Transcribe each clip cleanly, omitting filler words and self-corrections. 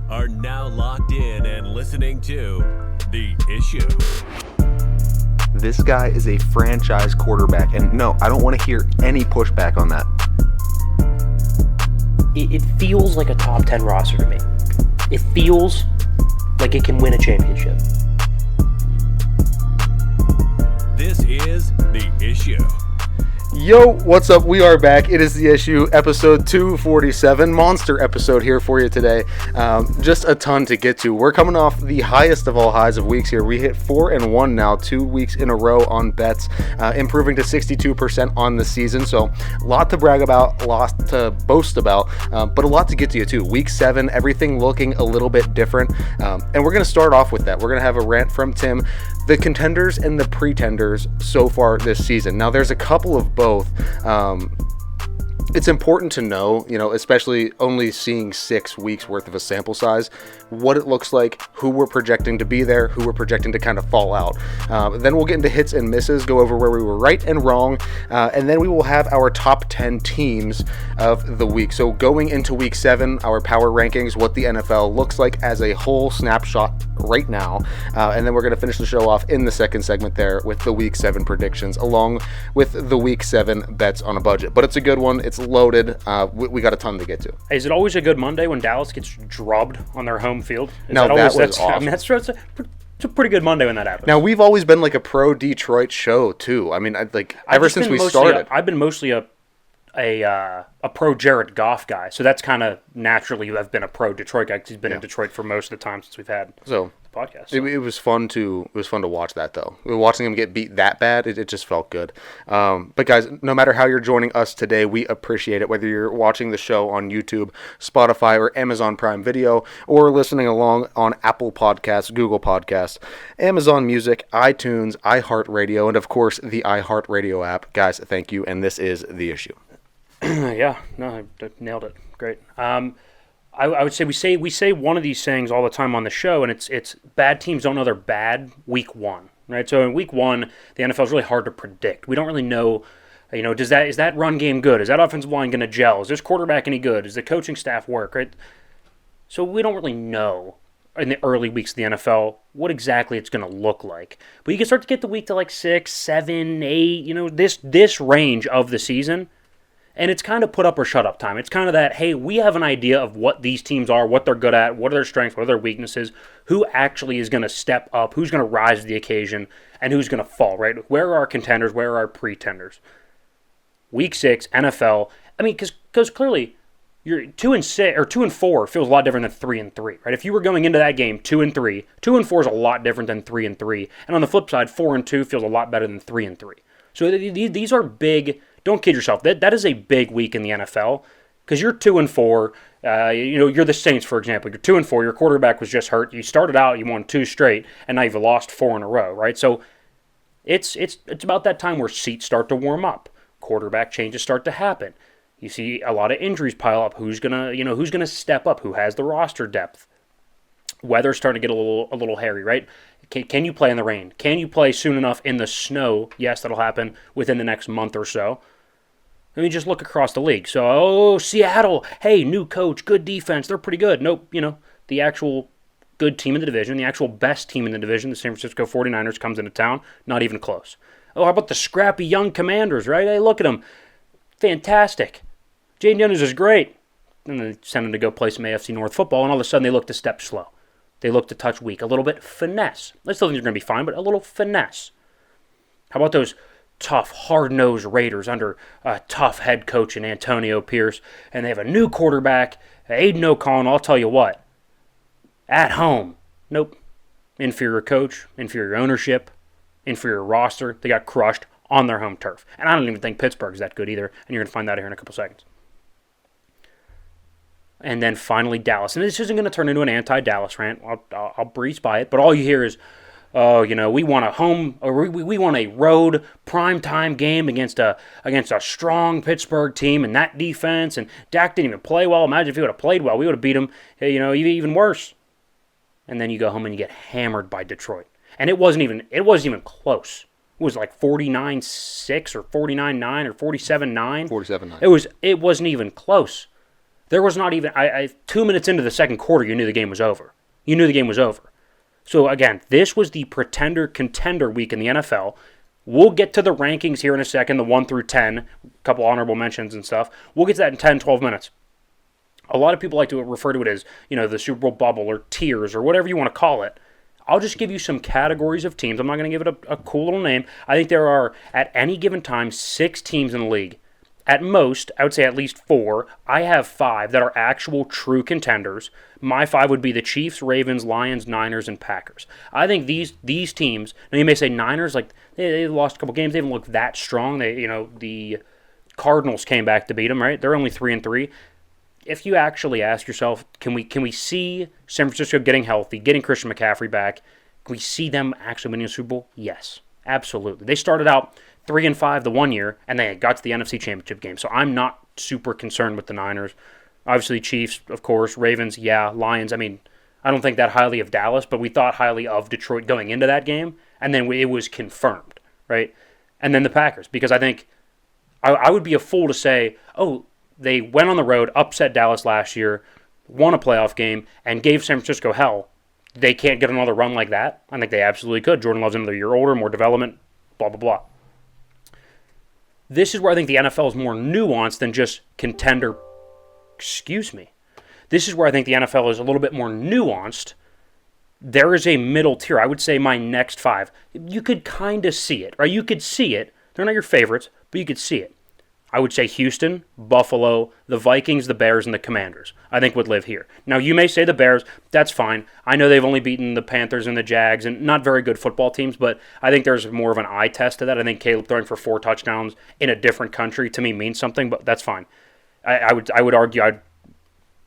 are now locked in and listening to The Issue. This guy is a franchise quarterback, and no, I don't want to hear any pushback on that. It feels like a top 10 roster to me. It feels like it can win a championship. This is The Issue. Yo, what's up? We are back. It is The Issue, episode 247, monster episode here for you today. Just a ton to get to. We're coming off the highest of all highs of weeks here. We hit 4-1 now, 2 weeks in a row on bets, improving to 62% on the season. So a lot to brag about, a lot to boast about, but a lot to get to you too. Week 7, everything looking a little bit different. And we're going to start off with that. We're going to have a rant from Tim. The contenders and the pretenders so far this season. Now, there's a couple of both. It's important to know, especially only seeing 6 weeks worth of a sample size, what it looks like, who we're projecting to be there, who we're projecting to kind of fall out. Then we'll get into hits and misses, go over where we were right and wrong, and then we will have our top 10 teams of the week. So going into week 7, our power rankings, what the NFL looks like as a whole snapshot right now, and then we're going to finish the show off in the second segment there with the week 7 predictions, along with the week 7 bets on a budget. But it's a good one. It's loaded. We got a ton to get to. Is it always a good Monday when Dallas gets drubbed on their home field? No, that was awesome. I mean, it's a pretty good Monday when that happens. Now, we've always been like a pro Detroit show too. I mean, ever since we started. I've been mostly a pro Jared Goff guy, so that's kind of naturally I've been a pro Detroit guy because he's been in Detroit for most of the time since we've had the podcast. So. It was fun to watch that though. Watching him get beat that bad, it just felt good. But guys, no matter how you're joining us today, we appreciate it. Whether you're watching the show on YouTube, Spotify, or Amazon Prime Video, or listening along on Apple Podcasts, Google Podcasts, Amazon Music, iTunes, iHeartRadio, and of course the iHeartRadio app. Guys, thank you, and this is The Issue. I nailed it. Great. I would say we say one of these sayings all the time on the show, and it's bad teams don't know they're bad week 1, right? So in week 1, the NFL is really hard to predict. We don't really know, is that run game good? Is that offensive line going to gel? Is this quarterback any good? Does the coaching staff work, right? So we don't really know in the early weeks of the NFL what exactly it's going to look like. But you can start to get the week to like 6, 7, 8, this range of the season. And it's kind of put up or shut up time. It's kind of that, hey, we have an idea of what these teams are, what they're good at, what are their strengths, what are their weaknesses, who actually is going to step up, who's going to rise to the occasion, and who's going to fall, right? Where are our contenders? Where are our pretenders? Week 6, NFL. I mean, because clearly, you're 2-6 or 2-4 feels a lot different than 3-3, right? If you were going into that game 2-3, 2-4 is a lot different than 3-3, and on the flip side, 4-2 feels a lot better than 3-3. So these are big. Don't kid yourself. That is a big week in the NFL because you're 2-4. You're the Saints, for example. You're 2-4. Your quarterback was just hurt. You started out, you won 2 straight, and now you've lost 4 in a row, right? So it's about that time where seats start to warm up. Quarterback changes start to happen. You see a lot of injuries pile up. Who's gonna step up? Who has the roster depth? Weather's starting to get a little hairy, right? Can you play in the rain? Can you play soon enough in the snow? Yes, that'll happen within the next month or so. Let me just look across the league. So, Seattle, hey, new coach, good defense, they're pretty good. Nope, the actual good team in the division, the actual best team in the division, the San Francisco 49ers comes into town, not even close. Oh, how about the scrappy young Commanders, right? Hey, look at them. Fantastic. Jaden Daniels is great. And they send him to go play some AFC North football, and all of a sudden they look to step slow. They look to touch weak, a little bit finesse. I still think they're going to be fine, but a little finesse. How about those tough, hard-nosed Raiders under a tough head coach in Antonio Pierce, and they have a new quarterback, Aiden O'Connell. I'll tell you what, at home, nope. Inferior coach, inferior ownership, inferior roster. They got crushed on their home turf. And I don't even think Pittsburgh's that good either, and you're going to find that here in a couple seconds. And then finally Dallas. And this isn't going to turn into an anti-Dallas rant. I'll breeze by it. But all you hear is, we want a home, or we want a road primetime game against a strong Pittsburgh team and that defense. And Dak didn't even play well. Imagine if he would have played well, we would have beat him. Even worse. And then you go home and you get hammered by Detroit. And it wasn't even close. It was like 49-6 or 49-9 or 47-9. 47-9. It wasn't even close. There was not even 2 minutes into the second quarter, you knew the game was over. You knew the game was over. So again, this was the pretender-contender week in the NFL. We'll get to the rankings here in a second, the 1 through 10, a couple honorable mentions and stuff. We'll get to that in 10, 12 minutes. A lot of people like to refer to it as, the Super Bowl bubble or tiers or whatever you want to call it. I'll just give you some categories of teams. I'm not going to give it a cool little name. I think there are, at any given time, 6 teams in the league. At most, I would say at least 4. I have 5 that are actual true contenders. My 5 would be the Chiefs, Ravens, Lions, Niners, and Packers. I think these teams, now you may say Niners, like they lost a couple games, they haven't looked that strong. The Cardinals came back to beat them, right? They're only 3-3. If you actually ask yourself, can we see San Francisco getting healthy, getting Christian McCaffrey back? Can we see them actually winning a Super Bowl? Yes, absolutely. They started out 3-5 the one year, and they got to the NFC Championship game. So I'm not super concerned with the Niners. Obviously, Chiefs, of course. Ravens, yeah. Lions, I don't think that highly of Dallas, but we thought highly of Detroit going into that game, and then it was confirmed, right? And then the Packers, because I think I would be a fool to say, oh, they went on the road, upset Dallas last year, won a playoff game, and gave San Francisco hell. They can't get another run like that. I think they absolutely could. Jordan Love's another year older, more development, blah, blah, blah. This is where I think the NFL is more nuanced than just contender. This is where I think the NFL is a little bit more nuanced. There is a middle tier. I would say my next 5. You could kind of see it, right? You could see it. They're not your favorites, but you could see it. I would say Houston, Buffalo, the Vikings, the Bears, and the Commanders, I think would live here. Now, you may say the Bears, that's fine. I know they've only beaten the Panthers and the Jags, and not very good football teams, but I think there's more of an eye test to that. I think Caleb throwing for 4 touchdowns in a different country, to me, means something, but that's fine. I would argue, I'd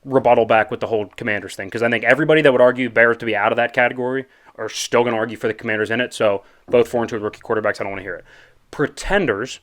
rebuttal back with the whole Commanders thing, because I think everybody that would argue Bears to be out of that category are still going to argue for the Commanders in it, so both 4-2 with rookie quarterbacks, I don't want to hear it. Pretenders,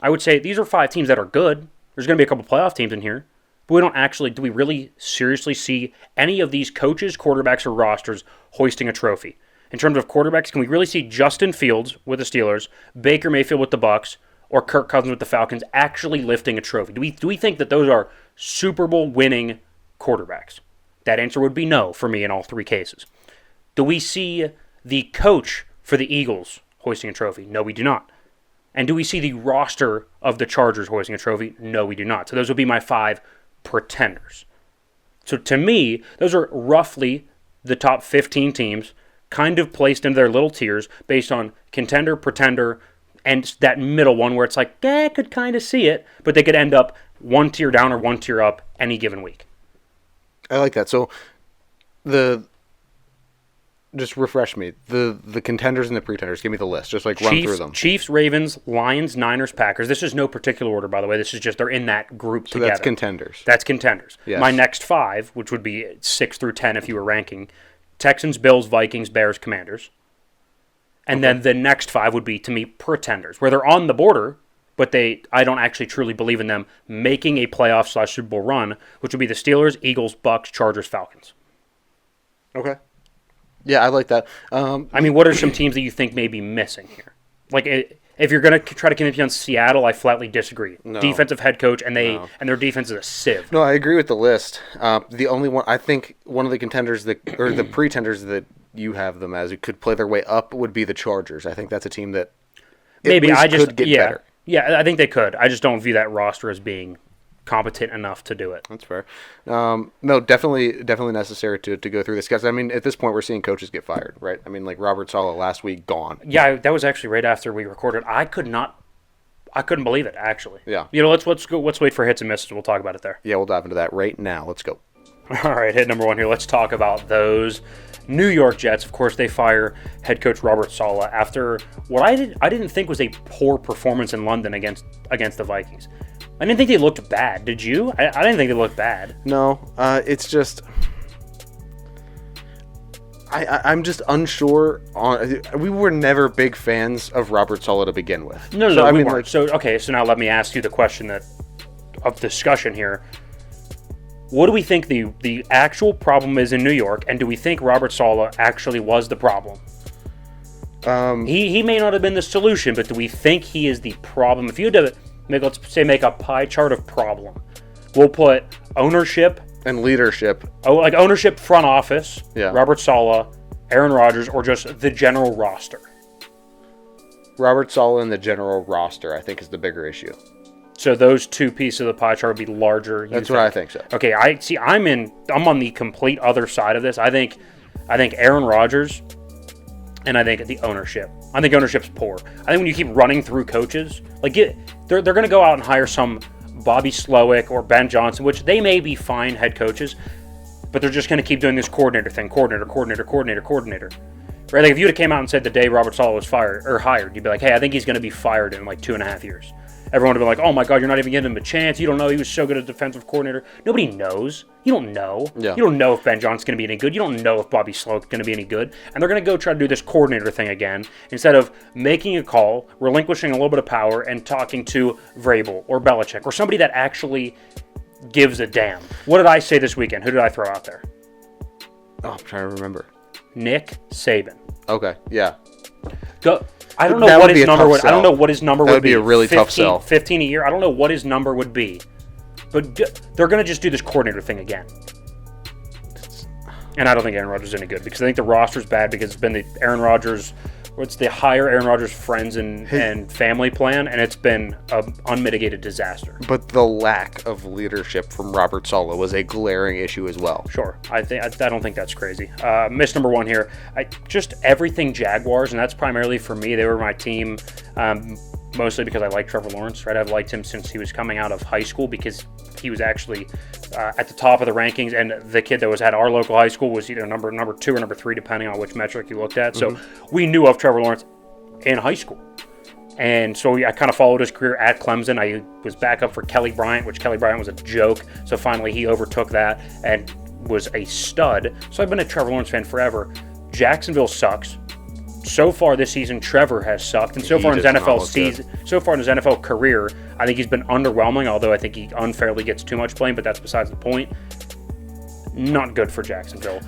I would say these are 5 teams that are good. There's going to be a couple playoff teams in here. But do we really seriously see any of these coaches, quarterbacks, or rosters hoisting a trophy? In terms of quarterbacks, can we really see Justin Fields with the Steelers, Baker Mayfield with the Bucks, or Kirk Cousins with the Falcons actually lifting a trophy? Do we think that those are Super Bowl winning quarterbacks? That answer would be no for me in all 3 cases. Do we see the coach for the Eagles hoisting a trophy? No, we do not. And do we see the roster of the Chargers hoisting a trophy? No, we do not. So those would be my 5 pretenders. So to me, those are roughly the top 15 teams kind of placed into their little tiers based on contender, pretender, and that middle one where it's like, I could kind of see it, but they could end up 1 tier down or 1 tier up any given week. I like that. So just refresh me. The contenders and the pretenders. Give me the list. Just run through them. Chiefs, Ravens, Lions, Niners, Packers. This is no particular order, by the way. This is just they're in that group together. So that's contenders. That's contenders. Yes. My next 5, which would be 6 through 10 if you were ranking, Texans, Bills, Vikings, Bears, Commanders. And then the next 5 would be, to me, pretenders, where they're on the border, but I don't actually truly believe in them making a playoff/Super Bowl run, which would be the Steelers, Eagles, Bucks, Chargers, Falcons. Okay. Yeah, I like that. What are some teams that you think may be missing here? If you're going to try to convince me on Seattle, I flatly disagree. No. Defensive head coach, and their defense is a sieve. No, I agree with the list. The only one, I think one of the contenders or the pretenders that you have them as who could play their way up would be the Chargers. I think that's a team that could get better. Yeah, I think they could. I just don't view that roster as being competent enough to do it. That's fair. No, definitely necessary to go through this, because at this point we're seeing coaches get fired, right? Robert Saleh last week gone. Yeah, that was actually right after we recorded. I couldn't believe it, actually. Yeah. Let's go. Let's wait for hits and misses. We'll talk about it there. Yeah, we'll dive into that right now. Let's go. All right, hit number 1 here. Let's talk about those New York Jets. Of course, they fire head coach Robert Saleh after what I didn't think was a poor performance in London against the Vikings. I didn't think they looked bad. Did you? I didn't think they looked bad. No, it's just I'm just unsure on. We were never big fans of Robert Saleh to begin with. No, we weren't. So now let me ask you the question of discussion here. What do we think the actual problem is in New York, and do we think Robert Saleh actually was the problem? He may not have been the solution, but do we think he is the problem? If you had to make a pie chart of problem, We'll put ownership And leadership. like ownership, front office, Yeah. Robert Saleh, Aaron Rodgers, or just the general roster. Robert Saleh and the general roster, I think, is the bigger issue. So those two pieces of the pie chart would be larger. That's what I think so. Okay, I'm on the complete other side of this. I think Aaron Rodgers, and I think the ownership. I think ownership's poor. I think when you keep running through coaches, like they're going to go out and hire some Bobby Slowick or Ben Johnson, which they may be fine head coaches, but they're just going to keep doing this coordinator thing, coordinator. Right? Like if you would have came out and said the day Robert Saleh was fired or hired, you'd be like, hey, I think he's going to be fired in like 2.5 years. Everyone would be like, oh my God, you're not even giving him a chance. You don't know he was so good as defensive coordinator. Nobody knows. You don't know. Yeah. You don't know if Ben Johnson's going to be any good. You don't know if Bobby Slowick's going to be any good. And they're going to go try to do this coordinator thing again instead of making a call, relinquishing a little bit of power, and talking to Vrabel or Belichick or somebody that actually gives a damn. What did I say this weekend? Who did I throw out there? Oh, I'm trying to remember. Nick Saban. Okay, yeah. Go. I don't know That what would be his a number tough would. I don't sell. know what his number That would would be a really tough sell. 15 a year. I don't know what his number would be, but they're going to just do this coordinator thing again. And I don't think Aaron Rodgers is any good because I think the roster's bad because it's been the Aaron Rodgers. It's the hire Aaron Rodgers friends and family plan, and it's been an unmitigated disaster. But the lack of leadership from Robert Saleh was a glaring issue as well. Sure, I don't think that's crazy. Miss number one here, just everything Jaguars, and that's primarily for me. They were my team, mostly because I like Trevor Lawrence. Right, I've liked him since he was coming out of high school because he was actually at the top of the rankings, and the kid that was at our local high school was either number 2 or number 3, depending on which metric you looked at. So we knew of Trevor Lawrence in high school. And so I kind of followed his career at Clemson. I was backup for Kelly Bryant, which Kelly Bryant was a joke. So finally he overtook that and was a stud. So I've been a Trevor Lawrence fan forever. Jacksonville sucks. So far this season, Trevor has sucked, and so far in his NFL career, I think he's been underwhelming. Although I think he unfairly gets too much blame, but that's besides the point. Not good for Jacksonville.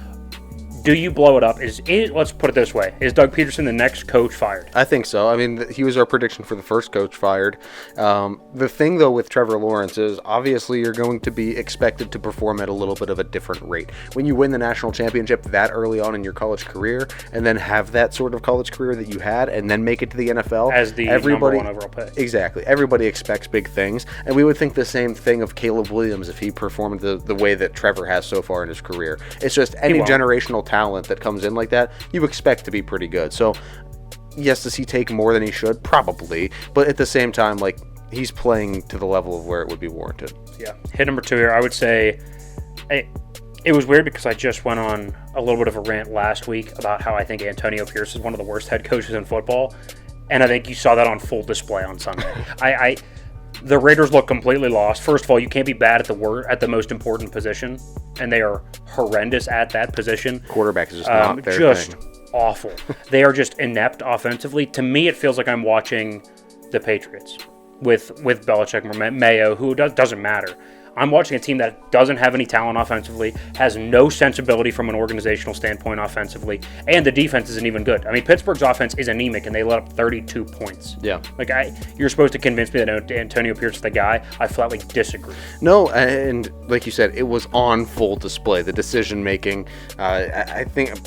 Do you blow it up? Let's put it this way: is Doug Peterson the next coach fired? I think so. I mean, he was our prediction for the first coach fired. The thing, though, with Trevor Lawrence is obviously you're going to be expected to perform at a little bit of a different rate. When you win the national championship that early on in your college career and then have that sort of college career that you had and then make it to the NFL. As the number one overall pick. Exactly. Everybody expects big things. And we would think the same thing of Caleb Williams if he performed the way that Trevor has so far in his career. It's just any generational talent that comes in like that, you expect to be pretty good. So, yes, does he take more than he should? Probably. But at the same time, like, he's playing to the level of where it would be warranted. Yeah. Hit number 2 here. I would say it was weird because I just went on a little bit of a rant last week about how I think Antonio Pierce is one of the worst head coaches in football. And I think you saw that on full display on Sunday. The Raiders look completely lost. First of all, you can't be bad at the most important position, and they are horrendous at that position. Quarterback is just not their thing. Awful. They are just inept offensively. To me, it feels like I'm watching the Patriots with Belichick or Mayo, who doesn't matter. I'm watching a team that doesn't have any talent offensively, has no sensibility from an organizational standpoint offensively, and the defense isn't even good. I mean, Pittsburgh's offense is anemic, and they let up 32 points. Yeah. Like, you're supposed to convince me that Antonio Pierce is the guy. I flatly disagree. No, and like you said, it was on full display. The decision-making, I think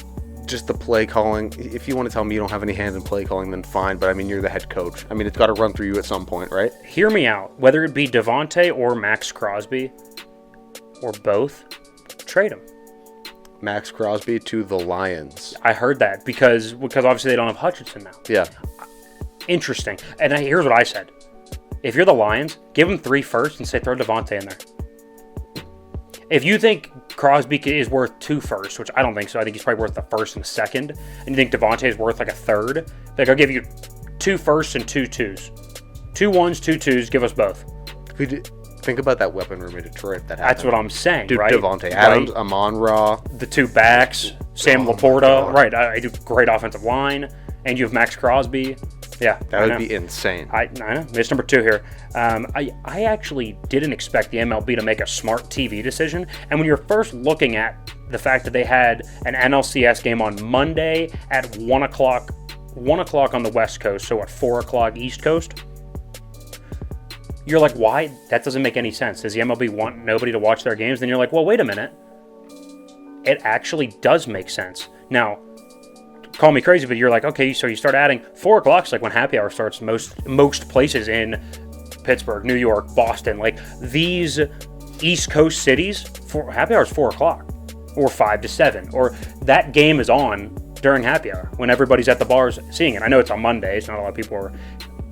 just the play calling. If you want to tell me you don't have any hand in play calling, then fine. But, I mean, you're the head coach. I mean, it's got to run through you at some point, right? Hear me out. Whether it be Devontae or Max Crosby or both, trade him. Max Crosby to the Lions. I heard that because obviously they don't have Hutchinson now. Yeah. Interesting. And here's what I said. If you're the Lions, give them 3 firsts and say throw Devontae in there. If you think Crosby is worth 2 firsts, which I don't think so, I think he's probably worth the first and the second, and you think Devontae is worth like a third, like I'll give you 2 firsts and 2 twos. 2 1s, 2 2s, give us both. Think about that weapon room in Detroit that happened. That's what I'm saying, Dude, right? Devontae Adams, right. Amon-Ra. The 2 backs, Sam Laporta. Right, I do great offensive line, and you have Max Crosby. Yeah, that would be insane. I know. Miss number 2 here. I actually didn't expect the MLB to make a smart TV decision. And when you're first looking at the fact that they had an NLCS game on Monday at 1 o'clock on the West Coast, so at 4 o'clock East Coast, You're like, why? That doesn't make any sense. Does the MLB want nobody to watch their games? Then you're like, well, wait a minute. It actually does make sense. Now, call me crazy, but you're like, okay, so you start adding 4 o'clock, like when happy hour starts most places in Pittsburgh, New York, Boston, like these East Coast cities, happy hour is 4 o'clock or 5 to 7, or that game is on during happy hour when everybody's at the bars seeing it. I know it's on Monday. It's not a lot of people are.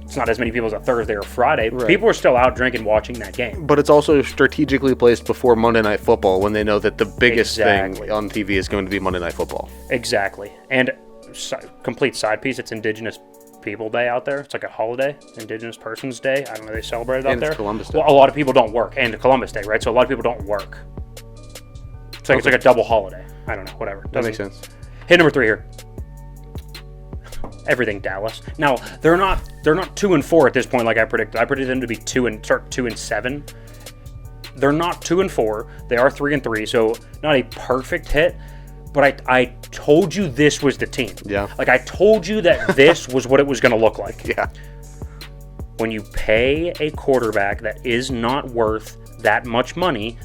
It's not as many people as a Thursday or Friday. Right. People are still out drinking, watching that game. But it's also strategically placed before Monday Night Football when they know that the biggest thing on TV is going to be Monday Night Football. Exactly. And complete side piece, it's Indigenous People Day out there. It's like a holiday, Indigenous Persons Day. I don't know, they celebrate it out there. And Columbus Day. Well, a lot of people don't work. And Columbus Day, right? So a lot of people don't work. It's like a double holiday. I don't know, whatever. That makes sense. Hit number 3 here. Everything Dallas. Now they're not 2-4 at this point like I predicted. I predicted them to be 2-7. They're not 2-4. They are 3-3. So not a perfect hit, but I told you this was the team. Yeah. Like I told you that this was what it was going to look like. Yeah. When you pay a quarterback that is not worth that much money,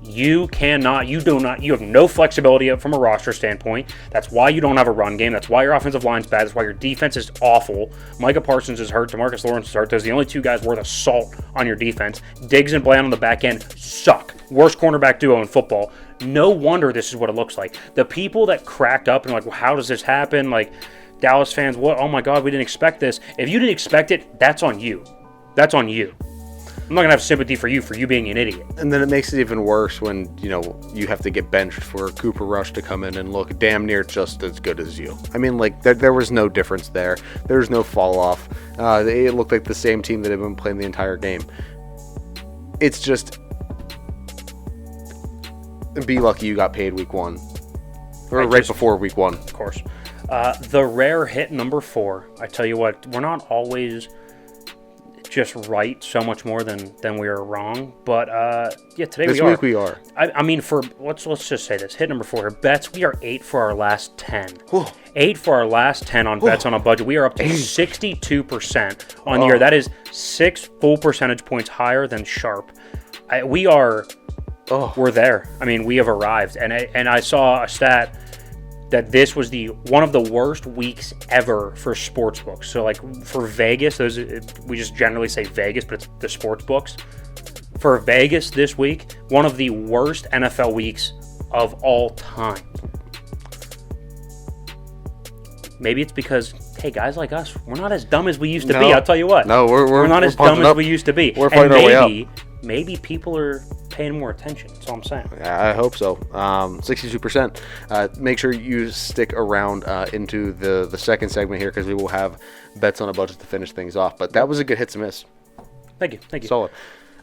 you have no flexibility from a roster standpoint. That's why you don't have a run game. That's why your offensive line's bad. That's why your defense is awful. Micah Parsons is hurt. DeMarcus Lawrence is hurt. Those are the only 2 guys worth of salt on your defense. Diggs and Bland on the back end suck. Worst cornerback duo in football. No wonder this is what it looks like. The people that cracked up and like, well, how does this happen? Like, Dallas fans, what? Oh my God, we didn't expect this. If you didn't expect it, that's on you. That's on you. I'm not going to have sympathy for you being an idiot. And then it makes it even worse when, you have to get benched for Cooper Rush to come in and look damn near just as good as you. I mean, like, there was no difference there. There was no fall off. It looked like the same team that had been playing the entire game. It's just, be lucky you got paid week 1. Or right before week 1. Of course. The rare hit number 4. I tell you what, we're not always just right so much more than we are wrong, but today this week we are. I mean, for let's just say this, hit number 4 here, bets, we are 8 for our last 10. Whew. 8 for our last 10 on bets on a budget. We are up to 62% on the year. That is 6 full percentage points higher than Sharp. We're there. I mean, we have arrived, and I saw a stat that this was one of the worst weeks ever for sports books. So like for Vegas, we just generally say Vegas, but it's the sports books. For Vegas this week, one of the worst NFL weeks of all time. Maybe it's because, hey, guys like us, we're not as dumb as we used to be. I'll tell you what. No, we're not as dumb as we used to be. We're fighting our way up. Maybe people are paying more attention. That's all I'm saying. Yeah, I hope so. 62%. Make sure you stick around into the second segment here because we will have bets on a budget to finish things off. But that was a good hits and miss. Thank you. Solid.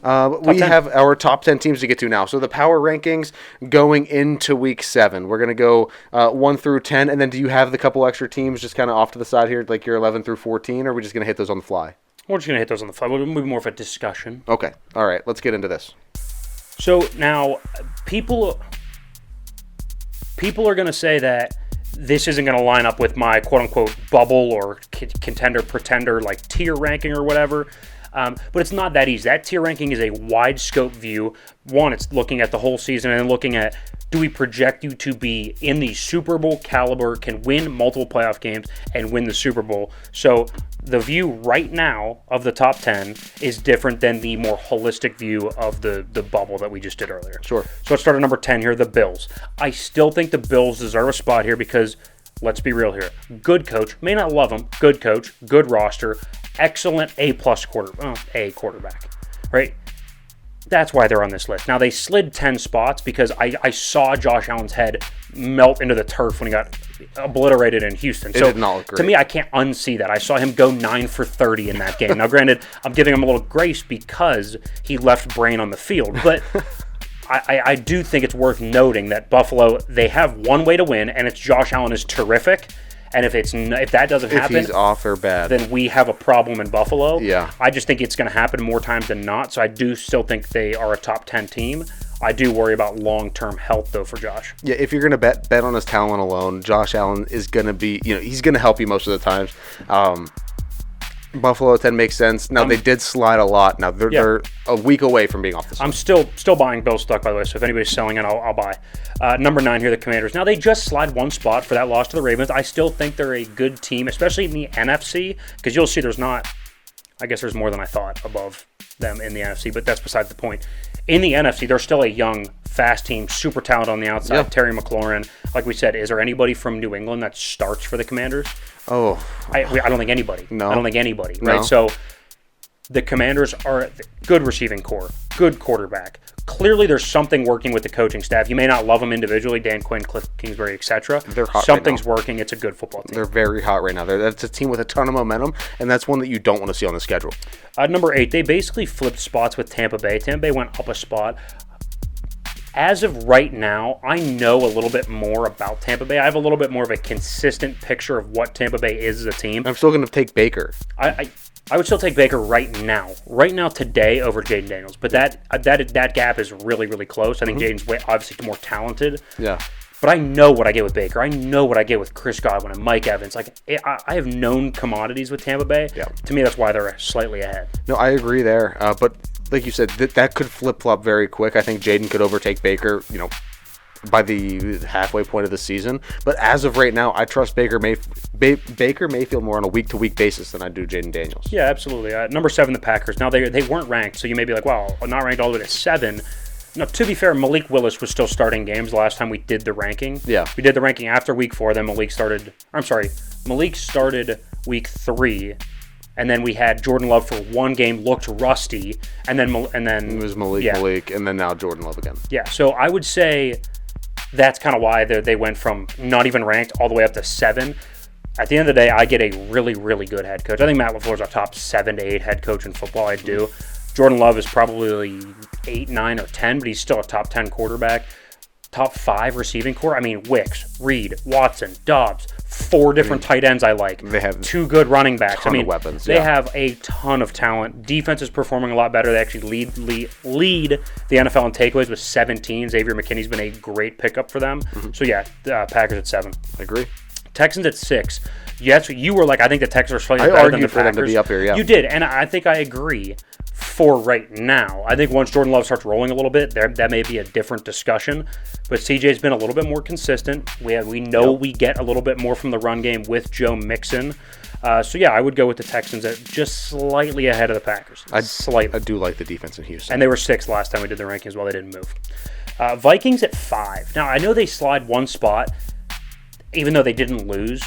We have our top 10 teams to get to now. So the power rankings going into week 7. We're going to go 1 through 10. And then do you have the couple extra teams just kind of off to the side here, like your 11 through 14, or are we just going to hit those on the fly? We're just going to hit those on the fly. We'll be more of a discussion. Okay. All right. Let's get into this. So now people are going to say that this isn't going to line up with my quote-unquote bubble or contender, pretender, like tier ranking or whatever. But it's not that easy. That tier ranking is a wide scope view. One, it's looking at the whole season and looking at, do we project you to be in the Super Bowl caliber, can win multiple playoff games, and win the Super Bowl? So the view right now of the top 10 is different than the more holistic view of the bubble that we just did earlier. Sure. So let's start at number 10 here, the Bills. I still think the Bills deserve a spot here because, let's be real here, good coach, may not love him, good coach, good roster, excellent A-plus quarterback, right? That's why they're on this list. Now, they slid 10 spots because I saw Josh Allen's head melt into the turf when he got obliterated in Houston. It did not look great. To me, I can't unsee that. I saw him go 9 for 30 in that game. Now, granted, I'm giving him a little grace because he left Brain on the field, but I do think it's worth noting that Buffalo, they have one way to win, and it's Josh Allen is terrific. And if that doesn't happen, if he's off or bad, then we have a problem in Buffalo. Yeah. I just think it's going to happen more times than not. So I do still think they are a top 10 team. I do worry about long-term health, though, for Josh. Yeah, if you're going to bet on his talent alone, Josh Allen is going to be, he's going to help you most of the times. Buffalo 10 makes sense. Now, they did slide a lot. Now, they're a week away from being off the slide. I'm still buying Bill Stuck, by the way, so if anybody's selling it, I'll buy. Number 9 here, the Commanders. Now, they just slide one spot for that loss to the Ravens. I still think they're a good team, especially in the NFC, because you'll see there's more than I thought above them in the NFC, but that's beside the point. In the NFC, they're still a young, fast team, super talented on the outside. Yep. Terry McLaurin, like we said, is there anybody from New England that starts for the Commanders? Oh. I don't think anybody. No. I don't think anybody, No. right? So the Commanders are a good receiving core, good quarterback. Clearly, there's something working with the coaching staff. You may not love them individually, Dan Quinn, Cliff Kingsbury, etc. They're hot Something's right now. working. It's a good football team. They're very hot right now. That's a team with a ton of momentum, and that's one that you don't want to see on the schedule. Number 8, they basically flipped spots with Tampa Bay. Tampa Bay went up a spot. As of right now, I know a little bit more about Tampa Bay. I have a little bit more of a consistent picture of what Tampa Bay is as a team. I'm still going to take Baker. I would still take Baker right now today over Jaden Daniels. But that gap is really, really close. I think Jaden's obviously more talented. Yeah. But I know what I get with Baker. I know what I get with Chris Godwin and Mike Evans. I have known commodities with Tampa Bay. Yeah. To me, that's why they're slightly ahead. No, I agree there. But like you said, that could flip-flop very quick. I think Jaden could overtake Baker, by the halfway point of the season. But as of right now, I trust Baker Mayfield more on a week-to-week basis than I do Jaden Daniels. Yeah, absolutely. Number 7, the Packers. Now, they weren't ranked, so you may be like, wow, not ranked all the way to 7. Now, to be fair, Malik Willis was still starting games the last time we did the ranking. Yeah. We did the ranking after week 4, then Malik started week 3, and then we had Jordan Love for one game, looked rusty, and then It was Malik, and then now Jordan Love again. Yeah, so I would say that's kind of why they went from not even ranked all the way up to 7. At the end of the day, I get a really, really good head coach. I think Matt LaFleur is our top 7 to 8 head coach in football. I do. Jordan Love is probably 8, 9, or 10, but he's still a top 10 quarterback. Top 5 receiving core. I mean, Wicks, Reed, Watson, Dobbs, 4 different tight ends I like. They have 2 good running backs. Ton of weapons. They have a ton of talent. Defense is performing a lot better. They actually lead the NFL in takeaways with 17. Xavier McKinney's been a great pickup for them. So yeah, Packers at 7. I agree. Texans at 6. Yes, you were like, I think the Texans are slightly I better than the argued for them Packers. to be up here, yeah. You did, and I think I agree for right now. I think once Jordan Love starts rolling a little bit, that may be a different discussion. But CJ's been a little bit more consistent. We know we get a little bit more from the run game with Joe Mixon. So yeah, I would go with the Texans at just slightly ahead of the Packers. Slightly. I do like the defense in Houston. And they were 6th last time we did the rankings while they didn't move. Vikings at 5. Now, I know they slide one spot, even though they didn't lose.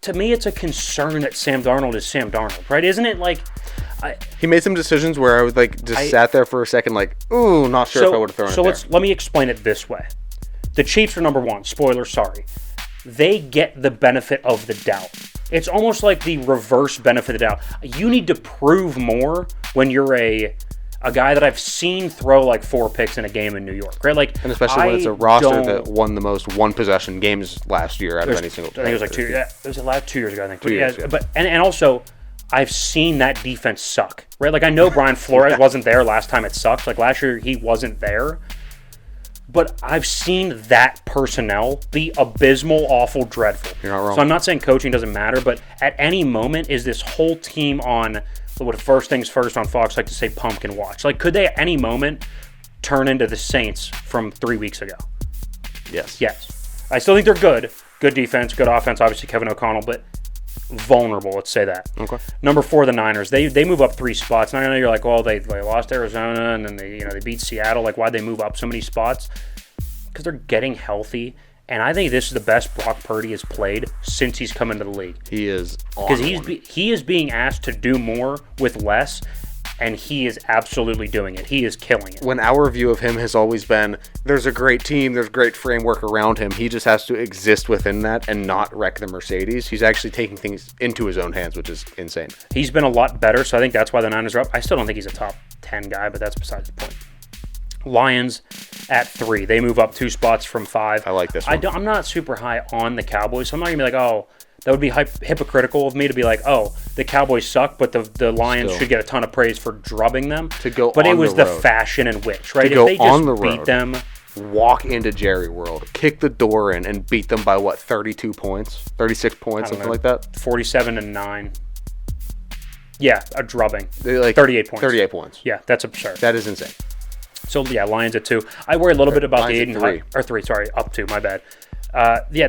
To me, it's a concern that Sam Darnold is Sam Darnold, right? Isn't it like... He made some decisions where I was sat there for a second like, ooh, not sure if I would have thrown it there. So let me explain it this way. The Chiefs are number 1. Spoiler, sorry. They get the benefit of the doubt. It's almost like the reverse benefit of the doubt. You need to prove more when you're a guy that I've seen throw like 4 picks in a game in New York, right? Like, And especially when it's a roster that won the most one-possession games last year out of any single I think it was like 2 years. Yeah, it was like 2 years ago, I think. 2 years, yeah. But and also, I've seen that defense suck, right? Like, I know Brian Flores wasn't there last time it sucked. Like, last year he wasn't there. But I've seen that personnel be abysmal, awful, dreadful. You're not wrong. So I'm not saying coaching doesn't matter, but at any moment is this whole team on, what first things first on Fox like to say, pumpkin watch. Like, could they at any moment turn into the Saints from 3 weeks ago? Yes. Yes. I still think they're good. Good defense, good offense, obviously Kevin O'Connell, but vulnerable, let's say that. Okay. Number 4, the Niners. They move up 3 spots. And I know you're like, well, they lost Arizona and then they beat Seattle. Like, why'd they move up so many spots? Because they're getting healthy. And I think this is the best Brock Purdy has played since he's come into the league. He is on Because he is being asked to do more with less, and he is absolutely doing it. He is killing it. When our view of him has always been, there's a great team, there's great framework around him. He just has to exist within that and not wreck the Mercedes. He's actually taking things into his own hands, which is insane. He's been a lot better, so I think that's why the Niners are up. I still don't think he's a top 10 guy, but that's besides the point. Lions at 3. They move up 2 spots from 5. I like this one. I'm not super high on the Cowboys, so I'm not going to be like, oh, that would be hypocritical of me to be like, oh, the Cowboys suck, but the Lions should get a ton of praise for drubbing them. But it was the road. Fashion and which, right? To go if they just on the beat road, them, walk into Jerry World, kick the door in, and beat them by, 32 points? 36 points, something like that? 47-9. Yeah, a drubbing. Like 38 points. 38 points. Yeah, that's absurd. That is insane. So, yeah, Lions at 2. I worry a little bit about Lions the at Aiden... 3. Or 3, sorry, up 2, my bad. Yeah,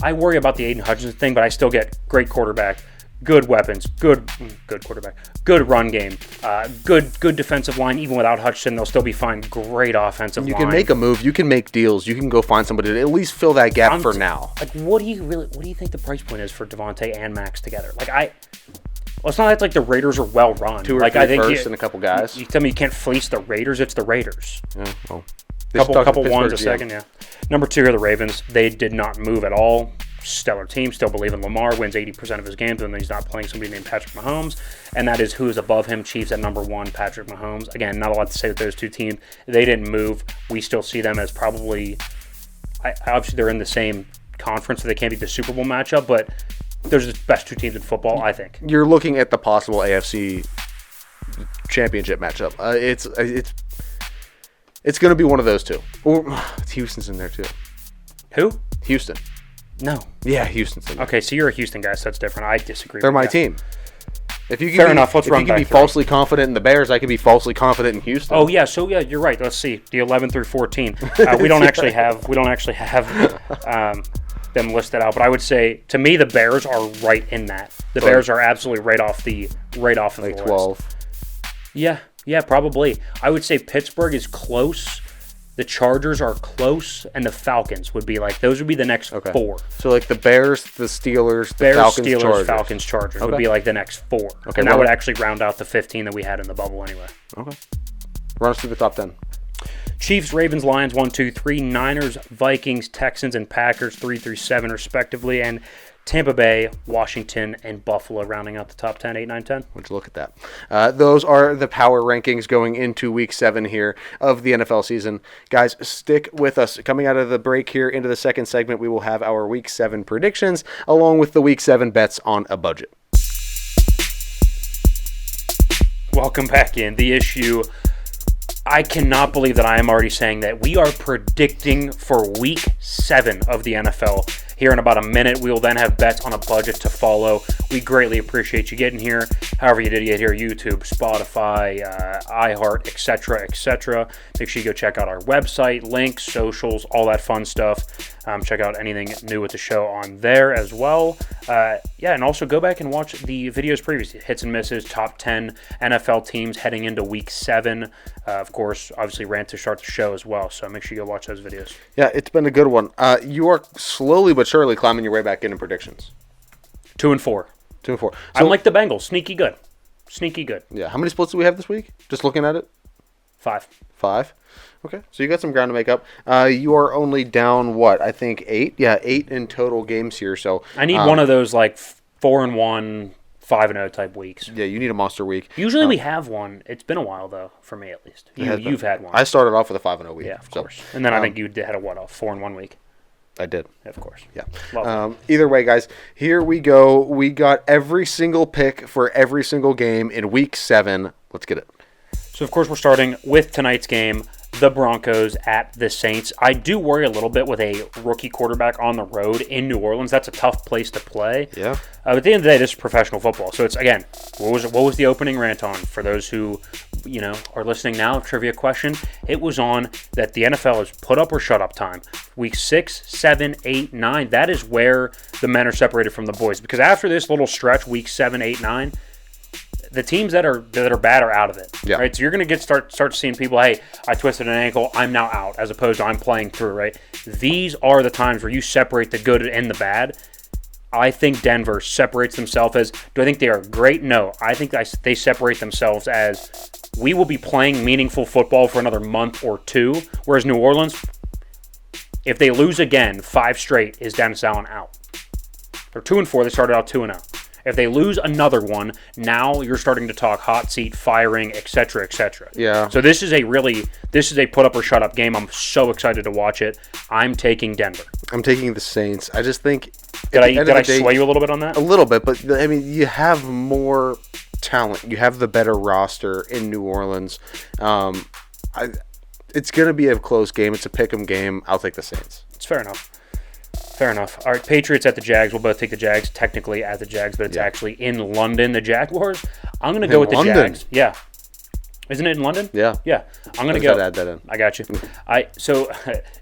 I worry about the Aiden Hutchinson thing, but I still get great quarterback, good weapons, good quarterback, good run game, good defensive line. Even without Hutchinson, they'll still be fine. Great offensive line. You can make a move. You can make deals. You can go find somebody to at least fill that gap for now. Like, what do you think the price point is for Devontae and Max together? Well, it's not like the Raiders are well run. 2 or like, 3 I think first and a couple guys. You tell me you can't fleece the Raiders? It's the Raiders. Yeah, well, Couple ones a second, yeah. Number 2 are the Ravens. They did not move at all. Stellar team. Still believe in Lamar. Wins 80% of his games, and then he's not playing somebody named Patrick Mahomes. And that is who is above him. Chiefs at number 1, Patrick Mahomes. Again, not a lot to say with those 2 teams. They didn't move. We still see them as probably... obviously, they're in the same conference, so they can't be the Super Bowl matchup, but those are the best 2 teams in football, I think. You're looking at the possible AFC championship matchup. It's going to be one of those 2. Or Houston's in there too. Who? Houston. No. Yeah, Houston's in there. Okay, so you're a Houston guy, so that's different. I disagree. They're with my that. team. If you can Fair enough. Let's if run you can back be through falsely confident in the Bears, I can be falsely confident in Houston. Oh yeah, so yeah, you're right. Let's see the 11 through 14. We don't actually have them listed out, but I would say to me the Bears are right in that. The Bears are absolutely right off of like the 12. list. Yeah, probably. I would say Pittsburgh is close. The Chargers are close, and the Falcons would be those would be the next 4. So like the Bears, the Steelers, the Bears, Falcons, Steelers, Chargers. Falcons, Chargers would be the next 4. Okay, And that would actually round out the 15 that we had in the bubble anyway. Okay. Run us through the top 10. Chiefs, Ravens, Lions 1, 2, 3, Niners, Vikings, Texans, and Packers 3 through 7 respectively, and Tampa Bay, Washington, and Buffalo rounding out the top 10, 8, 9, 10. Would you look at that? Those are the power rankings going into Week 7 here of the NFL season. Guys, stick with us. Coming out of the break here into the second segment, we will have our Week 7 predictions along with the Week 7 bets on a budget. Welcome back in. The issue... I cannot believe that I am already saying that. We are predicting for Week 7 of the NFL. Here in about a minute, we will then have bets on a budget to follow. We greatly appreciate you getting here. However you did get here, YouTube, Spotify, iHeart, etc., etc. Make sure you go check out our website, links, socials, all that fun stuff. Check out anything new with the show on there as well. And also go back and watch the videos previously. Hits and misses, top 10 NFL teams heading into Week 7. Of course, obviously ran to start the show as well, so make sure you go watch those videos. Yeah, it's been a good one. You are slowly but surely climbing your way back in predictions. 2 and 4. 2 and 4. So, I'm like the Bengals. Sneaky good. Yeah, how many splits do we have this week? Just looking at it? 5. 5. Okay, so you got some ground to make up. You are only down, what, I think 8? Yeah, 8 in total games here. So I need one of those 4-1, 5-0 type weeks. Yeah, you need a monster week. Usually we have one. It's been a while, though, for me at least. You've had one. I started off with a 5-0 week. Yeah, of course. And then I think you had a 4-1 week. I did. Of course. Yeah. Either way, guys, here we go. We got every single pick for every single game in Week 7. Let's get it. So, of course, we're starting with tonight's game, the Broncos at the Saints. I do worry a little bit with a rookie quarterback on the road in New Orleans. That's a tough place to play. Yeah. But at the end of the day, this is professional football. So it's, again, what was the opening rant on? For those who, are listening now, trivia question, it was on that the NFL is put up or shut up time. Week 6, 7, 8, 9, that is where the men are separated from the boys. Because after this little stretch, week 7, 8, 9, the teams that are bad are out of it, right? So you're going to start seeing people, hey, I twisted an ankle, I'm now out, as opposed to I'm playing through, right? These are the times where you separate the good and the bad. I think Denver separates themselves as, do I think they are great? No. I think they separate themselves as, we will be playing meaningful football for another month or 2, whereas New Orleans, if they lose again, 5 straight, is Dennis Allen out. They're 2 and 4, they started out 2 and 0. If they lose another one, now you're starting to talk hot seat, firing, etc., etc. Yeah. So this is a put up or shut up game. I'm so excited to watch it. I'm taking Denver. I'm taking the Saints. I just think. Did I sway you a little bit on that? A little bit, but I mean, you have more talent. You have the better roster in New Orleans. It's going to be a close game. It's a pick'em game. I'll take the Saints. It's fair enough. Fair enough. All right, Patriots at the Jags. We'll both take the Jags technically as the Jags, but it's actually in London. The Jaguars. I'm going to go with the Jags. Yeah. Isn't it in London? Yeah. Yeah. I'm going to go. Add that in. I got you. So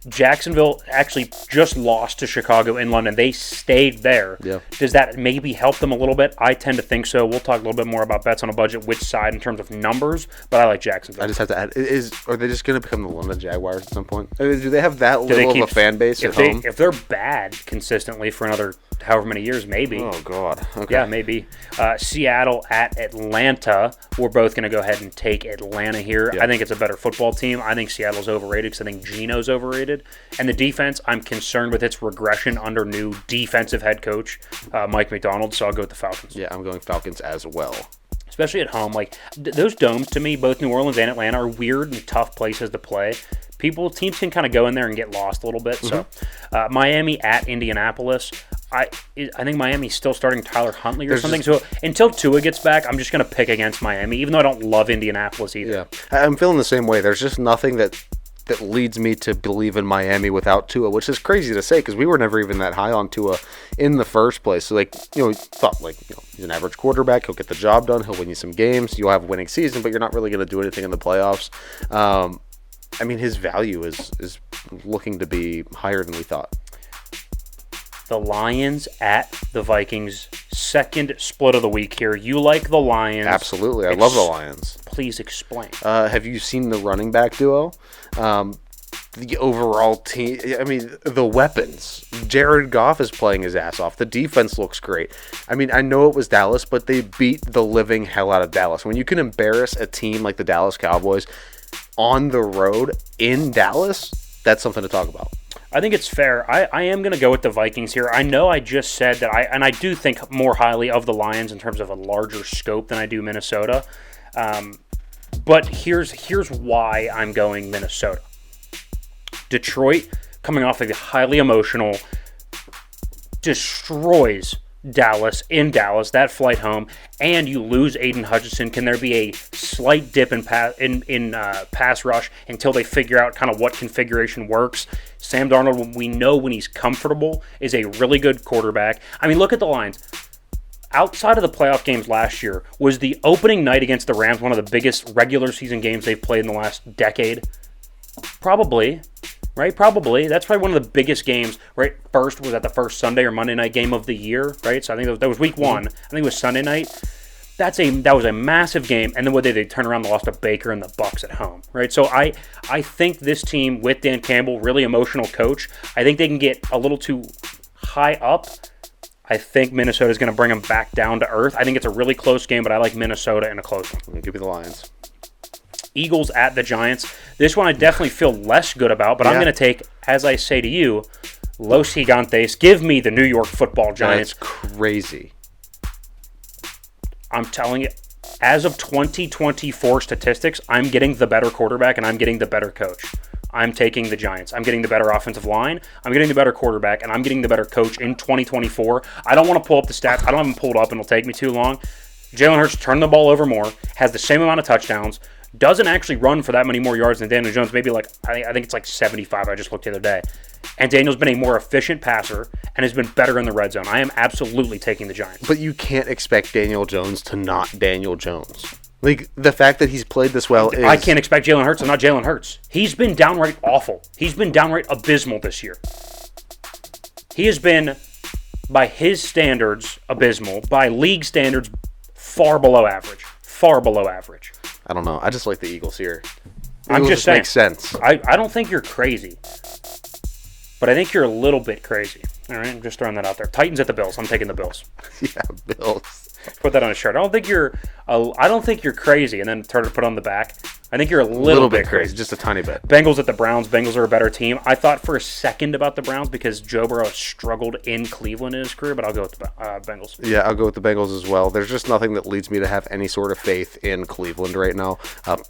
Jacksonville actually just lost to Chicago in London. They stayed there. Yeah. Does that maybe help them a little bit? I tend to think so. We'll talk a little bit more about bets on a budget, which side in terms of numbers, but I like Jacksonville. I just have to add, are they just going to become the London Jaguars at some point? Do they have that little of a fan base at home? If they're bad consistently for another however many years, maybe. Oh, God. Okay. Yeah, maybe. Seattle at Atlanta. We're both going to go ahead and take Atlanta here. Yeah. I think it's a better football team. I think Seattle's overrated because I think Geno's overrated. And the defense, I'm concerned with its regression under new defensive head coach, Mike McDonald, so I'll go with the Falcons. Yeah, I'm going Falcons as well. Especially at home. Like, those domes, to me, both New Orleans and Atlanta, are weird and tough places to play. Teams can kind of go in there and get lost a little bit. So, Miami at Indianapolis. I think Miami's still starting Tyler Huntley or something. So until Tua gets back, I'm just going to pick against Miami, even though I don't love Indianapolis either. Yeah, I'm feeling the same way. There's just nothing that leads me to believe in Miami without Tua, which is crazy to say because we were never even that high on Tua in the first place. So, thought he's an average quarterback. He'll get the job done. He'll win you some games. You'll have a winning season, but you're not really going to do anything in the playoffs. His value is looking to be higher than we thought. The Lions at the Vikings. Second split of the week here. You like the Lions. Absolutely. I love the Lions. Please explain. Have you seen the running back duo? The overall team, the weapons. Jared Goff is playing his ass off. The defense looks great. I know it was Dallas, but they beat the living hell out of Dallas. When you can embarrass a team like the Dallas Cowboys on the road in Dallas, that's something to talk about. I think it's fair. I am going to go with the Vikings here. I know I just said that I do think more highly of the Lions in terms of a larger scope than I do Minnesota. But here's why I'm going Minnesota. Detroit, coming off of the highly emotional, destroys Dallas in Dallas, that flight home, and you lose Aiden Hutchinson. Can there be a slight dip in pass rush until they figure out kind of what configuration works? Sam Darnold, we know when he's comfortable, is a really good quarterback. Look at the Lions. Outside of the playoff games last year, was the opening night against the Rams one of the biggest regular season games they've played in the last decade? Probably. Right, probably. That's probably one of the biggest games. Right, was that the first Sunday or Monday night game of the year? Right, so I think that was week one. I think it was Sunday night. That was a massive game. And then what they turn around and lost to Baker and the Bucs at home. Right, so I think this team with Dan Campbell, really emotional coach. I think they can get a little too high up. I think Minnesota's going to bring them back down to earth. I think it's a really close game, but I like Minnesota in a close one. Give me the Lions. Eagles at the Giants. This one I definitely feel less good about, but I'm going to take, as I say to you, Los Gigantes. Give me the New York Football Giants. That's crazy. I'm telling you, as of 2024 statistics, I'm getting the better quarterback and I'm getting the better coach. I'm taking the Giants. I'm getting the better offensive line. I'm getting the better quarterback, and I'm getting the better coach in 2024. I don't want to pull up the stats. I don't have them pulled up, and it'll take me too long. Jalen Hurts turned the ball over more, has the same amount of touchdowns, doesn't actually run for that many more yards than Daniel Jones. Maybe I think it's like 75. I just looked the other day. And Daniel's been a more efficient passer and has been better in the red zone. I am absolutely taking the Giants. But you can't expect Daniel Jones to not Daniel Jones. Like, the fact that he's played this well is... I can't expect Jalen Hurts to not Jalen Hurts. He's been downright awful. He's been downright abysmal this year. He has been, by his standards, abysmal. By league standards, far below average. Far below average. I don't know. I just like the Eagles here. I'm just saying. Makes sense. I don't think you're crazy. But I think you're a little bit crazy. All right, I'm just throwing that out there. Titans at the Bills. I'm taking the Bills. Yeah, Bills. Put that on a shirt. I don't think you're crazy, and then try to put on the back. I think you're a little bit crazy. Just a tiny bit. Bengals at the Browns. Bengals are a better team. I thought for a second about the Browns because Joe Burrow struggled in Cleveland in his career, but I'll go with the Bengals. Yeah, I'll go with the Bengals as well. There's just nothing that leads me to have any sort of faith in Cleveland right now.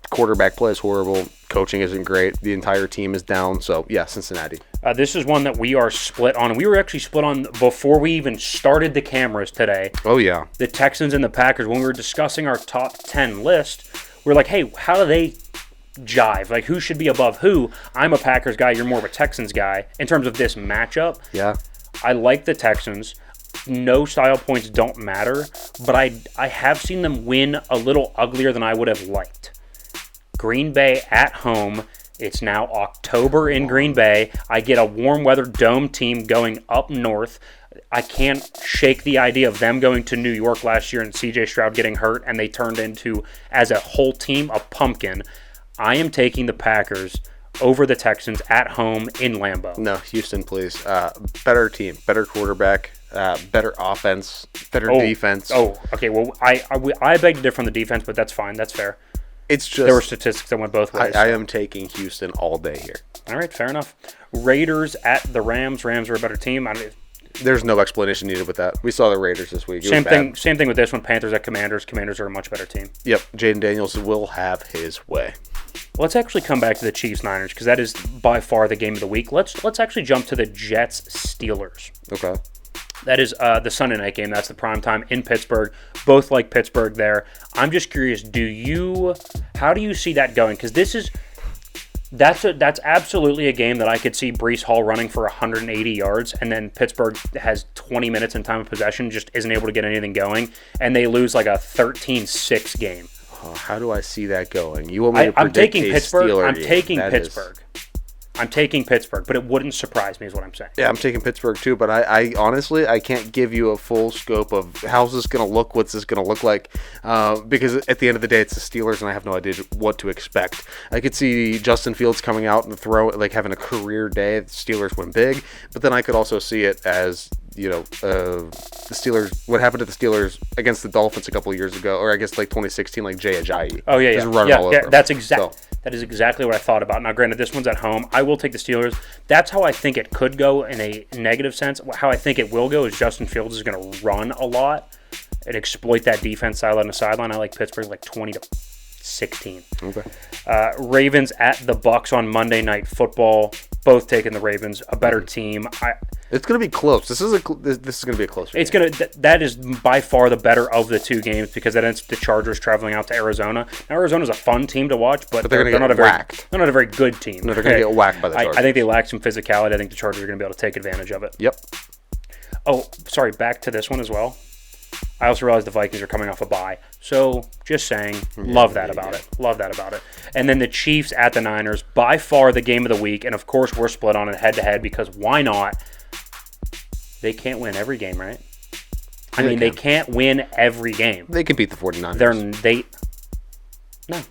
Quarterback play is horrible. Coaching isn't great. The entire team is down. So, yeah, Cincinnati. This is one that we are split on. We were actually split on before we even started the cameras today. Oh, yeah. The Texans and the Packers, when we were discussing our top 10 list, we were like, hey, how do they jive? Like, who should be above who? I'm a Packers guy. You're more of a Texans guy in terms of this matchup. Yeah. I like the Texans. No style points don't matter, but I have seen them win a little uglier than I would have liked. Green Bay at home. It's now October in Green Bay. I get a warm weather dome team going up north. I can't shake the idea of them going to New York last year and CJ Stroud getting hurt, and they turned into, as a whole team, a pumpkin. I am taking the Packers over the Texans at home in Lambeau. No, Houston, please. Better team, better quarterback, better offense, better defense. Oh, okay. Well, I beg to differ on the defense, but that's fine. That's fair. It's just there were statistics that went both ways. I am taking Houston all day here. All right, fair enough. Raiders at the Rams. Rams are a better team. There's no explanation needed with that. We saw the Raiders this week. Same thing with this one. Panthers at Commanders. Commanders are a much better team. Yep, Jaden Daniels will have his way. Let's actually come back to the Chiefs-Niners because that is by far the game of the week. Let's actually jump to the Jets-Steelers. Okay. That is the Sunday night game. That's the prime time in Pittsburgh. Both like Pittsburgh there. I'm just curious, how do you see that going? Because that's absolutely a game that I could see Breece Hall running for 180 yards, and then Pittsburgh has 20 minutes in time of possession, just isn't able to get anything going, and they lose like a 13-6 game. How do I see that going? You want me to predict I'm taking a Pittsburgh. Steeler I'm game. taking That Pittsburgh. I'm taking Pittsburgh, but it wouldn't surprise me is what I'm saying. Yeah, I'm taking Pittsburgh too, but I honestly, I can't give you a full scope of how's this going to look, what's this going to look like, because at the end of the day, it's the Steelers, and I have no idea what to expect. I could see Justin Fields coming out and having a career day. The Steelers win big, but then I could also see it as, the Steelers, what happened to the Steelers against the Dolphins a couple of years ago, or I guess like 2016, like Jay Ajayi. Oh, yeah, just running all over them. That is exactly what I thought about. Now, granted, this one's at home. I will take the Steelers. That's how I think it could go in a negative sense. How I think it will go is Justin Fields is going to run a lot and exploit that defense sideline to sideline. I like Pittsburgh like 20-16. Okay. Ravens at the Bucks on Monday Night Football. Both taking the Ravens, a better team. It's going to be close. This is going to be a close game. That is by far the better of the two games because that ends the Chargers traveling out to Arizona. Now Arizona's a fun team to watch, but they're not whacked. They're not a very good team. No, they're going to get whacked by the Chargers. I think they lack some physicality. I think the Chargers are going to be able to take advantage of it. Yep. Oh, sorry. Back to this one as well. I also realize the Vikings are coming off a bye. So, just saying, love that about it. Love that about it. And then the Chiefs at the Niners, by far the game of the week. And, of course, we're split on it head-to-head because why not? They can't win every game, right? They can't win every game. They can beat the 49ers. No.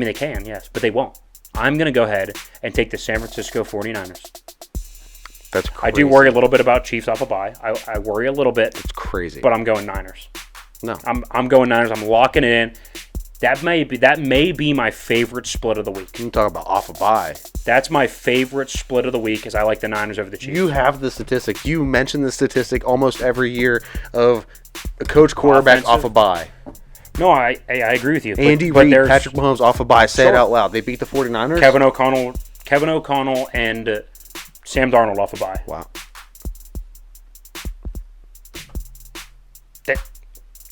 They can, yes, but they won't. I'm going to go ahead and take the San Francisco 49ers. That's crazy. I do worry a little bit about Chiefs off a bye. I worry a little bit. It's crazy. But I'm going Niners. No. I'm going Niners. I'm locking it in. That may be my favorite split of the week. I'm talking about off a bye. That's my favorite split of the week is I like the Niners over the Chiefs. You have the statistic. You mention the statistic almost every year of a coach quarterback off a bye. No, I agree with you. Andy Reid, Patrick Mahomes off a bye. Say it out loud. They beat the 49ers? Kevin O'Connell and Sam Darnold off a bye. Wow.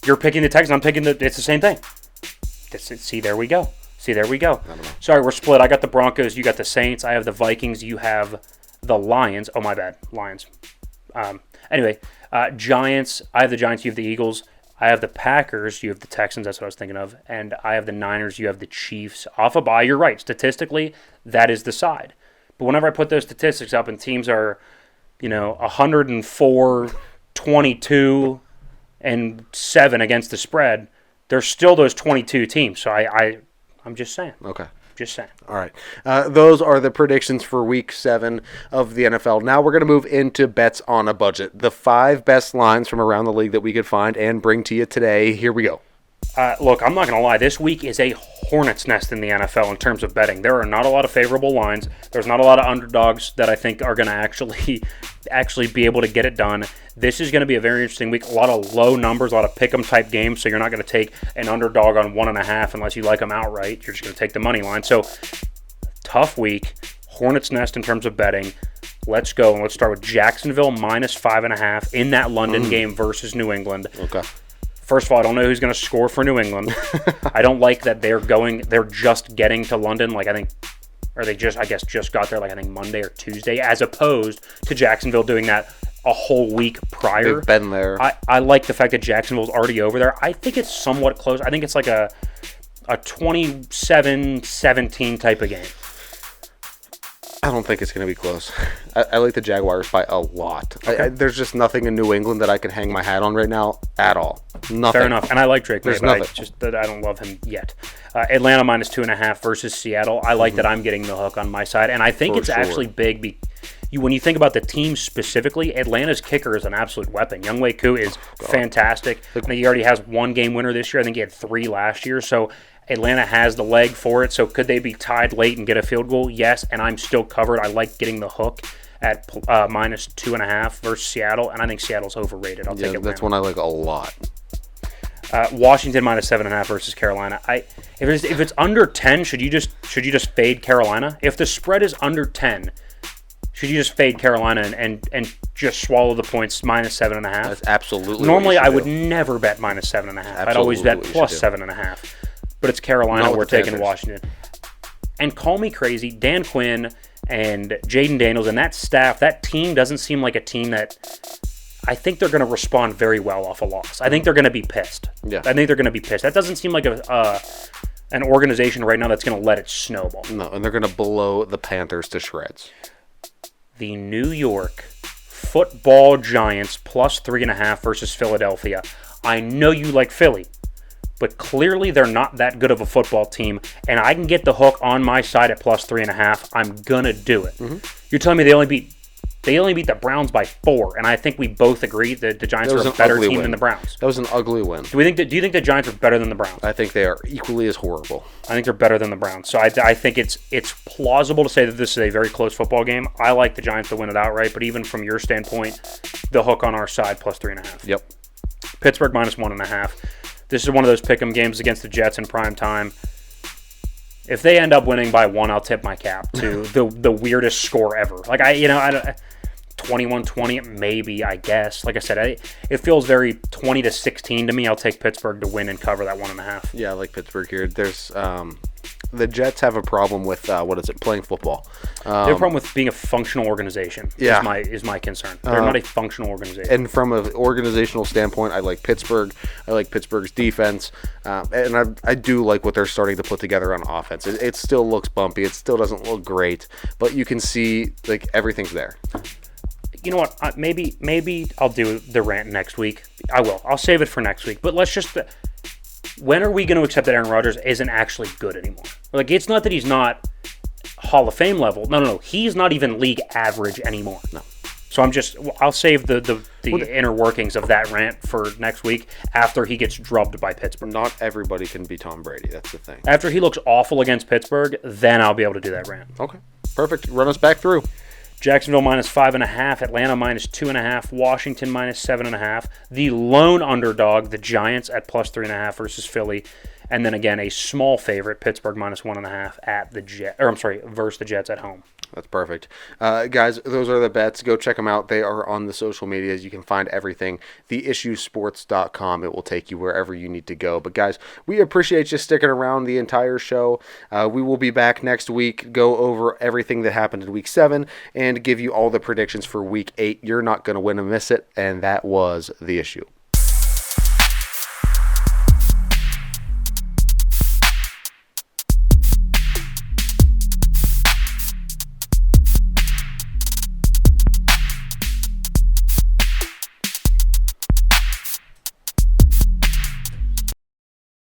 You're picking the Texans. I'm picking it's the same thing. See, there we go. Sorry, we're split. I got the Broncos. You got the Saints. I have the Vikings. You have the Lions. Oh, my bad. Lions. Anyway, Giants. I have the Giants. You have the Eagles. I have the Packers. You have the Texans. That's what I was thinking of. And I have the Niners. You have the Chiefs. Off a bye. You're right. Statistically, that is the side. But whenever I put those statistics up and teams are, 104, 22, and 7 against the spread, there's still those 22 teams. So I'm just saying. Okay. Just saying. All right. Those are the predictions for Week 7 of the NFL. Now we're going to move into bets on a budget. The 5 best lines from around the league that we could find and bring to you today. Here we go. Look, I'm not going to lie. This week is a hornet's nest in the NFL in terms of betting. There are not a lot of favorable lines. There's not a lot of underdogs that I think are going to actually be able to get it done. This is going to be a very interesting week. A lot of low numbers, a lot of pick-em type games, so you're not going to take an underdog on 1.5 unless you like them outright. You're just going to take the money line. So, tough week. Hornet's nest in terms of betting. Let's go, and let's start with Jacksonville minus 5.5 in that London game versus New England. Okay. First of all, I don't know who's going to score for New England. I don't like that they're just getting to London. I guess just got there I think Monday or Tuesday, as opposed to Jacksonville doing that a whole week prior. They've been there. I like the fact that Jacksonville's already over there. I think it's somewhat close. I think it's like a 27-17 type of game. I don't think it's going to be close. I like the Jaguars by a lot. Okay. There's just nothing in New England that I can hang my hat on right now at all. Nothing. Fair enough. And I like Drake May, There's but nothing. I don't love him yet. Atlanta -2.5 versus Seattle. I like that I'm getting the hook on my side. And I think For it's sure. actually big. When you think about the team specifically, Atlanta's kicker is an absolute weapon. Younghoe Koo is fantastic. He already has one game winner this year. I think he had 3 last year. So Atlanta has the leg for it. So could they be tied late and get a field goal? Yes, and I'm still covered. I like getting the hook at -2.5 versus Seattle, and I think Seattle's overrated. I'll take Atlanta. That's one I like a lot. Washington -7.5 versus Carolina. If it's under 10, should you just fade Carolina? If the spread is under 10, should you just fade Carolina and just swallow the points -7.5? That's absolutely. Normally, what I you would should do. never bet -7.5. I'd Absolutely always bet what you plus should do. 7.5. But it's Carolina. Not with We're the taking Panthers. Washington. And call me crazy, Dan Quinn and Jaden Daniels and that staff, that team doesn't seem like a team that I think they're going to respond very well off a loss. I think they're going to be pissed. Yeah. I think they're going to be pissed. That doesn't seem like an organization right now that's going to let it snowball. No, and they're going to blow the Panthers to shreds. The New York Football Giants +3.5 versus Philadelphia. I know you like Philly, but clearly they're not that good of a football team, and I can get the hook on my side at +3.5. I'm gonna do it. You're telling me they only beat the Browns by 4, and I think we both agree that the Giants are a better team than the Browns. That was an ugly win. Do you think the Giants are better than the Browns? I think they are equally as horrible. I think they're better than the Browns. So I think it's plausible to say that this is a very close football game. I like the Giants to win it outright, but even from your standpoint, the hook on our side +3.5. Yep. Pittsburgh -1.5. This is one of those pick'em games against the Jets in prime time. If they end up winning by 1, I'll tip my cap to the weirdest score ever. Like I don't 21-20 maybe, I guess. Like I said, it feels very 20-16 to me. I'll take Pittsburgh to win and cover that 1.5. Yeah, I like Pittsburgh here. There's the Jets have a problem with playing football. They have a problem with being a functional organization. Yeah. is my concern. They're not a functional organization. And from an organizational standpoint, I like Pittsburgh. I like Pittsburgh's defense, and I do like what they're starting to put together on offense. It still looks bumpy. It still doesn't look great, but you can see like everything's there. You know what? Maybe I'll do the rant next week. I will. I'll save it for next week. But let's just. When are we going to accept that Aaron Rodgers isn't actually good anymore? Like, it's not that he's not Hall of Fame level. No. He's not even league average anymore. No. So I'll save the inner workings of that rant for next week after he gets drubbed by Pittsburgh. Not everybody can be Tom Brady. That's the thing. After he looks awful against Pittsburgh, then I'll be able to do that rant. Okay. Perfect. Run us back through. Jacksonville -5.5, Atlanta -2.5, Washington -7.5. The lone underdog, the Giants at +3.5 versus Philly, and then again a small favorite, Pittsburgh -1.5 at the versus the Jets at home. That's perfect. Guys, those are the bets. Go check them out. They are on the social medias. You can find everything. TheIssueSports.com. It will take you wherever you need to go. But, guys, we appreciate you sticking around the entire show. We will be back next week, go over everything that happened in Week 7, and give you all the predictions for Week 8. You're not going to win and miss it, and that was The Issue.